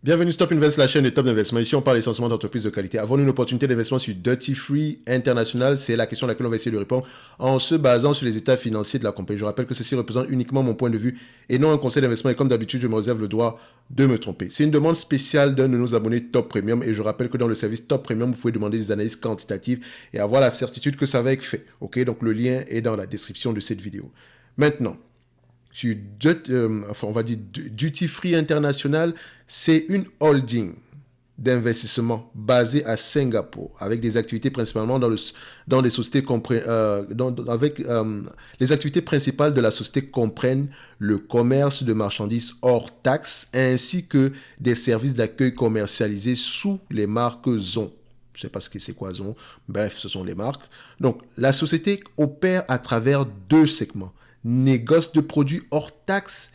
Bienvenue Stop Invest, la chaîne de top d'investissement. Ici, on parle essentiellement d'entreprises de qualité. Avons-nous une opportunité d'investissement sur Duty Free International? C'est la question à laquelle on va essayer de répondre en se basant sur les états financiers de la compagnie. Je rappelle que ceci représente uniquement mon point de vue et non un conseil d'investissement. Et comme d'habitude, je me réserve le droit de me tromper. C'est une demande spéciale d'un de nos abonnés Top Premium. Et je rappelle que dans le service Top Premium, vous pouvez demander des analyses quantitatives et avoir la certitude que ça va être fait. Ok, donc le lien est dans la description de cette vidéo. Maintenant, sur on va dire Duty Free International, c'est une holding d'investissement basée à Singapour, avec des activités principalement dans les sociétés les activités principales de la société comprennent le commerce de marchandises hors taxes ainsi que des services d'accueil commercialisés sous les marques ZON. Je ne sais pas ce que c'est quoi ZON. Bref, ce sont les marques. Donc, la société opère à travers deux segments: négoce de produits hors taxes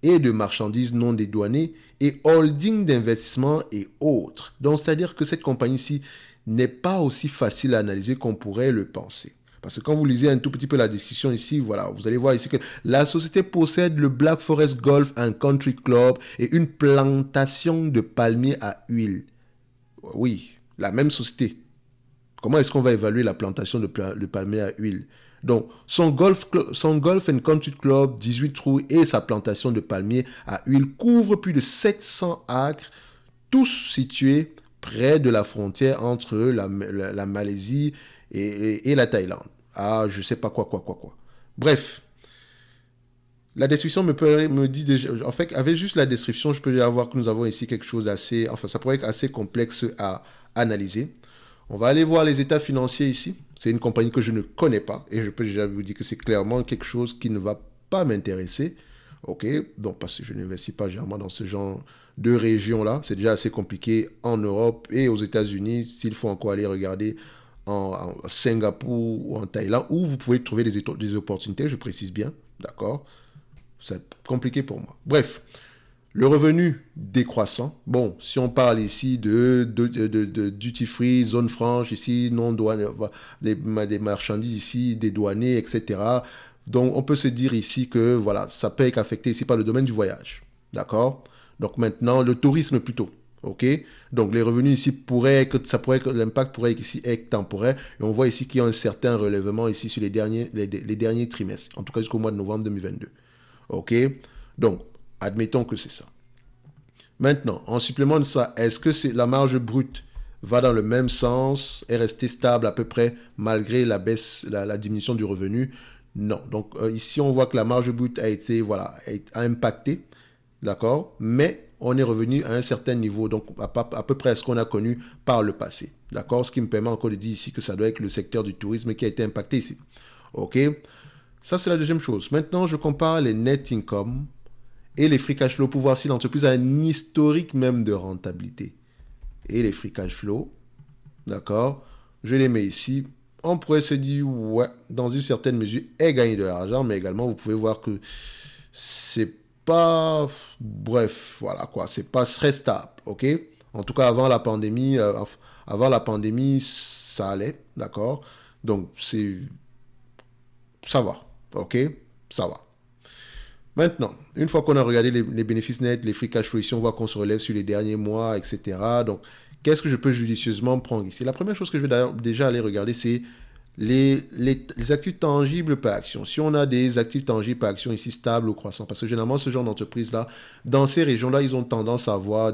et de marchandises non dédouanées et holding d'investissement et autres. Donc, c'est-à-dire que cette compagnie-ci n'est pas aussi facile à analyser qu'on pourrait le penser. Parce que quand vous lisez un tout petit peu la description ici, voilà, vous allez voir ici que la société possède le Black Forest Golf and Country Club et une plantation de palmiers à huile. Oui, la même société. Comment est-ce qu'on va évaluer la plantation de palmiers à huile? Donc, son Golf and Country Club, 18 trous et sa plantation de palmiers à huile couvrent plus de 700 acres, tous situés près de la frontière entre la Malaisie et la Thaïlande. Ah, je sais pas quoi. Bref, la description me dit déjà, en fait, avec juste la description, je peux déjà voir que nous avons ici quelque chose d'assez, enfin, ça pourrait être assez complexe à analyser. On va aller voir les états financiers ici. C'est une compagnie que je ne connais pas et je peux déjà vous dire que c'est clairement quelque chose qui ne va pas m'intéresser. Ok, donc parce que je n'investis pas généralement dans ce genre de région-là. C'est déjà assez compliqué en Europe et aux États-Unis s'il faut encore aller regarder en Singapour ou en Thaïlande où vous pouvez trouver des opportunités, je précise bien, d'accord? C'est compliqué pour moi. Bref, le revenu décroissant. Bon, si on parle ici de duty free, zone franche, ici, non douane, des marchandises ici, dédouanées, etc. Donc, on peut se dire ici que, voilà, ça peut être affecté ici par le domaine du voyage. D'accord? Donc, maintenant, le tourisme plutôt. OK? Donc, les revenus ici l'impact pourrait ici être temporaire. Et on voit ici qu'il y a un certain relèvement ici sur les derniers trimestres. En tout cas, jusqu'au mois de novembre 2022. OK? Donc, admettons que c'est ça. Maintenant, en supplément de ça, est-ce que la marge brute va dans le même sens, est restée stable à peu près malgré la baisse, la diminution du revenu? Non. Donc ici, on voit que la marge brute a impacté, d'accord, mais on est revenu à un certain niveau, donc à peu près à ce qu'on a connu par le passé, d'accord, ce qui me permet encore de dire ici que ça doit être le secteur du tourisme qui a été impacté ici. Ok, ça c'est la deuxième chose. Maintenant, je compare les net income et les free cash flow pour voir si l'entreprise a un historique même de rentabilité. Et les free cash flow, d'accord, je les mets ici. On pourrait se dire, ouais, dans une certaine mesure, elle gagne de l'argent, mais également, vous pouvez voir que c'est pas, bref, voilà quoi, c'est pas très stable, ok? En tout cas, avant la pandémie, ça allait, d'accord? Donc, ça va, ok? Ça va. Maintenant, une fois qu'on a regardé les bénéfices nets, les free cash flow ici, on voit qu'on se relève sur les derniers mois, etc. Donc, qu'est-ce que je peux judicieusement prendre ici? La première chose que je vais déjà aller regarder, c'est les actifs tangibles par action. Si on a des actifs tangibles par action ici stables ou croissants, parce que généralement, ce genre d'entreprise-là, dans ces régions-là, ils ont tendance à avoir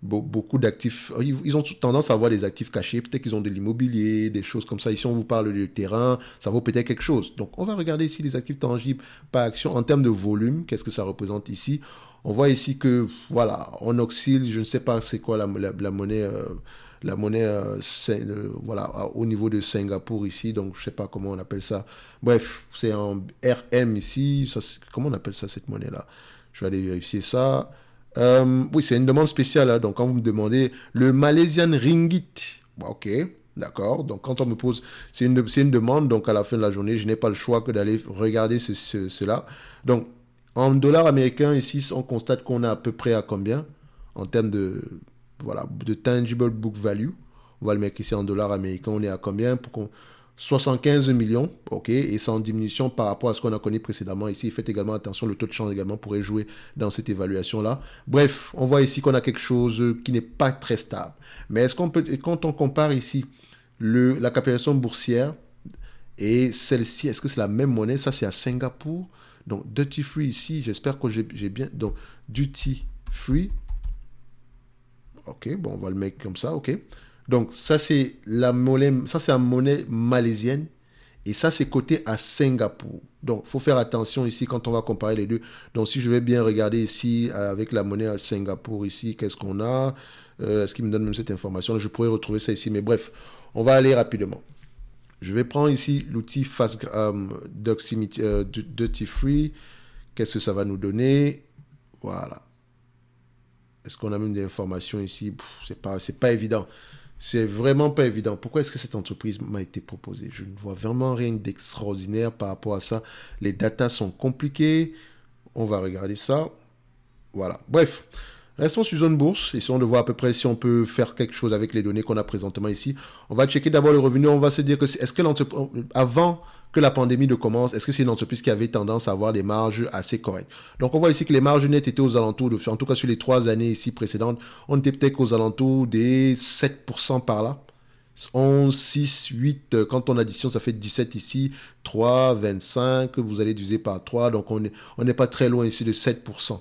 beaucoup d'actifs. Ils ont tendance à avoir des actifs cachés. Peut-être qu'ils ont de l'immobilier, des choses comme ça. Ici, on vous parle de terrain, ça vaut peut-être quelque chose. Donc, on va regarder ici les actifs tangibles par action en termes de volume. Qu'est-ce que ça représente ici? On voit ici que, voilà, on oscille. Je ne sais pas c'est quoi la monnaie. Voilà, au niveau de Singapour ici, donc je ne sais pas comment on appelle ça. Bref, c'est en RM ici. Ça, comment on appelle ça, cette monnaie-là? Je vais aller vérifier ça. Oui, c'est une demande spéciale. Hein. Donc, quand vous me demandez le Malaysian Ringgit, ok, d'accord. Donc, quand on me pose, c'est une demande. Donc, à la fin de la journée, je n'ai pas le choix que d'aller regarder cela. Donc, en dollars américains, ici, on constate qu'on a à peu près à combien en termes de tangible book value. On va le mettre ici en dollars américains. On est à combien 75 millions, ok, et c'est en diminution par rapport à ce qu'on a connu précédemment ici. Faites également attention, le taux de change également pourrait jouer dans cette évaluation-là. Bref, on voit ici qu'on a quelque chose qui n'est pas très stable. Mais est-ce qu'on peut, quand on compare ici la capitalisation boursière et celle-ci, est-ce que c'est la même monnaie? Ça, c'est à Singapour. Donc, Duty Free ici, j'espère que j'ai bien. Donc, Duty Free. Ok, bon, on va le mettre comme ça, ok. Donc, ça, c'est la monnaie malaisienne. Et ça, c'est coté à Singapour. Donc, il faut faire attention ici quand on va comparer les deux. Donc, si je vais bien regarder ici, avec la monnaie à Singapour, ici, qu'est-ce qu'on a? Est-ce qu'il me donne même cette information? Je pourrais retrouver ça ici. Mais bref, on va aller rapidement. Je vais prendre ici l'outil Duty Free. Qu'est-ce que ça va nous donner? Voilà. Est-ce qu'on a même des informations ici? C'est pas évident. C'est vraiment pas évident. Pourquoi est-ce que cette entreprise m'a été proposée? Je ne vois vraiment rien d'extraordinaire par rapport à ça. Les datas sont compliquées. On va regarder ça. Voilà. Bref, restons sur Zone Bourse. Essayons de voir à peu près si on peut faire quelque chose avec les données qu'on a présentement ici. On va checker d'abord le revenu. On va se dire que est-ce que l'entreprise, avant que la pandémie ne commence, est-ce que c'est une entreprise qui avait tendance à avoir des marges assez correctes? Donc, on voit ici que les marges nettes étaient aux alentours en tout cas sur les 3 années ici précédentes, on était peut-être aux alentours des 7% par là. 11, 6, 8, quand on additionne, ça fait 17 ici, 3, 25, vous allez diviser par 3, donc on n'est pas très loin ici de 7%.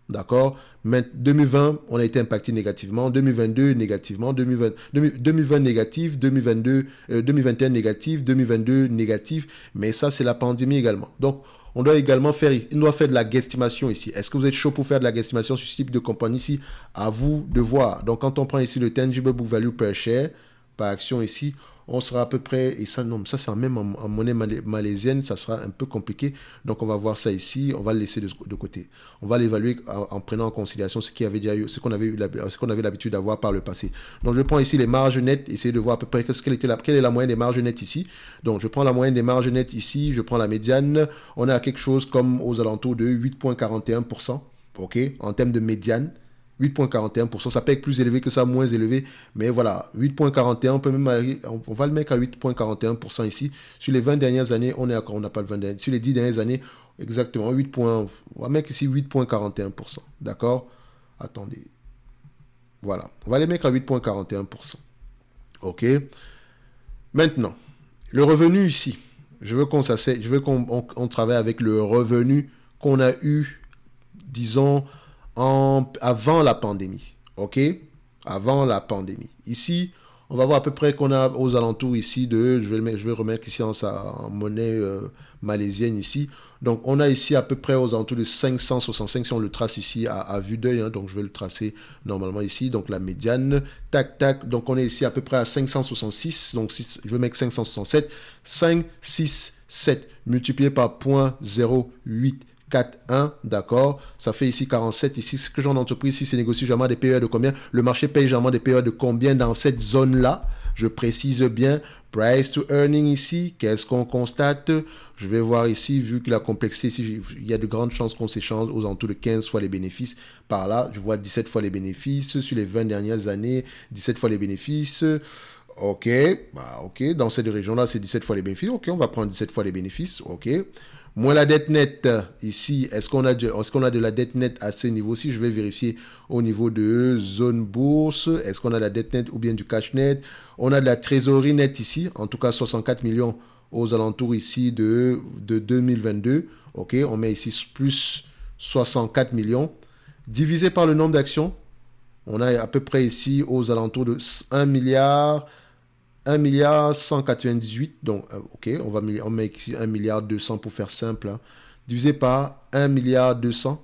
D'accord? Mais 2020, on a été impacté négativement. 2022, négativement. 2020 négatif. 2021 négatif. 2022 négatif. Mais ça, c'est la pandémie également. Donc, on doit également faire de la guesstimation ici. Est-ce que vous êtes chaud pour faire de la guesstimation sur ce type de compagnie ici? À vous de voir. Donc, quand on prend ici le tangible book value per share, par action ici, on sera à peu près, et ça, non, ça c'est même en monnaie malaisienne, ça sera un peu compliqué. Donc, on va voir ça ici, on va le laisser de côté. On va l'évaluer en prenant en considération ce qu'on avait l'habitude d'avoir par le passé. Donc, je prends ici les marges nettes, essayer de voir à peu près quelle est la moyenne des marges nettes ici. Donc, je prends la moyenne des marges nettes ici, je prends la médiane, on est à quelque chose comme aux alentours de 8,41%, ok, en termes de médiane. 8,41%, ça peut être plus élevé que ça, moins élevé, mais voilà, 8,41, on peut même aller, on va le mettre à 8,41% ici. Sur les 20 dernières années, on n'a pas le 20 dernières, sur les 10 dernières années, exactement, on va mettre ici 8,41%, d'accord? Attendez, voilà, on va les mettre à 8,41%, ok? Maintenant, le revenu ici, je veux qu'on travaille avec le revenu qu'on a eu, disons, avant la pandémie. OK? Avant la pandémie. Ici, on va voir à peu près qu'on a aux alentours ici de... Je vais remettre ici en monnaie malaisienne ici. Donc, on a ici à peu près aux alentours de 565 si on le trace ici à vue d'œil. Hein, donc, je vais le tracer normalement ici. Donc, la médiane. Tac, tac. Donc, on est ici à peu près à 566. Donc, je vais mettre 567. 5, 6, 7 multiplié par 0,08. 4, 1, d'accord, ça fait ici 47, ici, ce que genre d'entreprise, ici, c'est négocié généralement des périodes de combien? Le marché paye généralement des périodes de combien dans cette zone-là? Je précise bien, price to earning ici, qu'est-ce qu'on constate? Je vais voir ici, vu que la complexité, ici, il y a de grandes chances qu'on s'échange aux alentours de 15 fois les bénéfices. Par là, je vois 17 fois les bénéfices, sur les 20 dernières années, 17 fois les bénéfices. Ok, ok, dans cette région-là, c'est 17 fois les bénéfices. Ok, on va prendre 17 fois les bénéfices, ok. Moins la dette nette, ici, est-ce qu'on a de la dette nette à ce niveau-ci? Je vais vérifier au niveau de zone bourse. Est-ce qu'on a de la dette nette ou bien du cash net? On a de la trésorerie nette ici, en tout cas 64 millions aux alentours ici de 2022. Ok, on met ici plus 64 millions. Divisé par le nombre d'actions, on a à peu près ici aux alentours de 1 milliard... 1 milliard 198, donc ok, on met ici 1 milliard 200 pour faire simple, hein. Divisé par 1 milliard 200,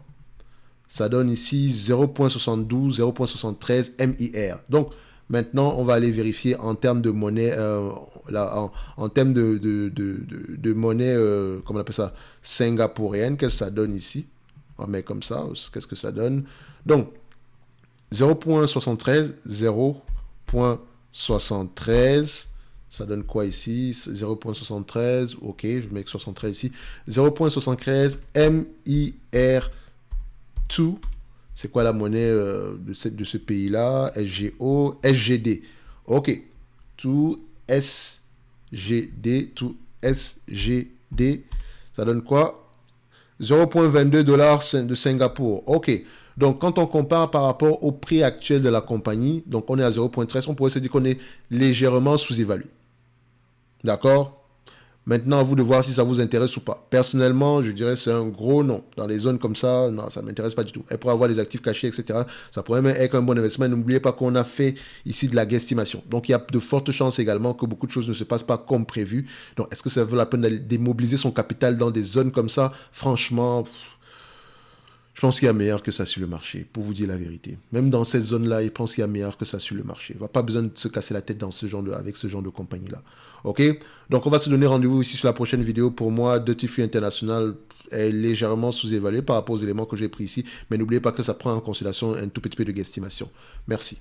ça donne ici 0,72, 0,73 MIR. Donc maintenant, on va aller vérifier en termes de monnaie, en termes de monnaie, comment on appelle ça, singapourienne, qu'est-ce que ça donne ici? On met comme ça, qu'est-ce que ça donne? Donc 0,73, 0,73, ça donne quoi ici? 0,73, ok, je mets 73 ici. 0,73 MIR2, c'est quoi la monnaie de ce pays-là? SGO, SGD. Ok, 2 SGD. GD to SGD. Ça donne quoi? 0,22 dollars de Singapour. OK. Donc, quand on compare par rapport au prix actuel de la compagnie, donc on est à 0,13, on pourrait se dire qu'on est légèrement sous-évalué. D'accord? Maintenant, à vous de voir si ça vous intéresse ou pas. Personnellement, je dirais c'est un gros non. Dans les zones comme ça, non, ça ne m'intéresse pas du tout. Et pour avoir des actifs cachés, etc., ça pourrait même être un bon investissement. N'oubliez pas qu'on a fait ici de la guesstimation. Donc, il y a de fortes chances également que beaucoup de choses ne se passent pas comme prévu. Donc, est-ce que ça vaut la peine de démobiliser son capital dans des zones comme ça? Franchement, je pense qu'il y a meilleur que ça sur le marché, pour vous dire la vérité. Même dans ces zones-là, je pense qu'il y a meilleur que ça sur le marché. Il n'y a pas besoin de se casser la tête dans avec ce genre de compagnie-là. OK? Donc, on va se donner rendez-vous ici sur la prochaine vidéo. Pour moi, Dirty Free International est légèrement sous-évalué par rapport aux éléments que j'ai pris ici. Mais n'oubliez pas que ça prend en considération un tout petit peu de guesstimation. Merci.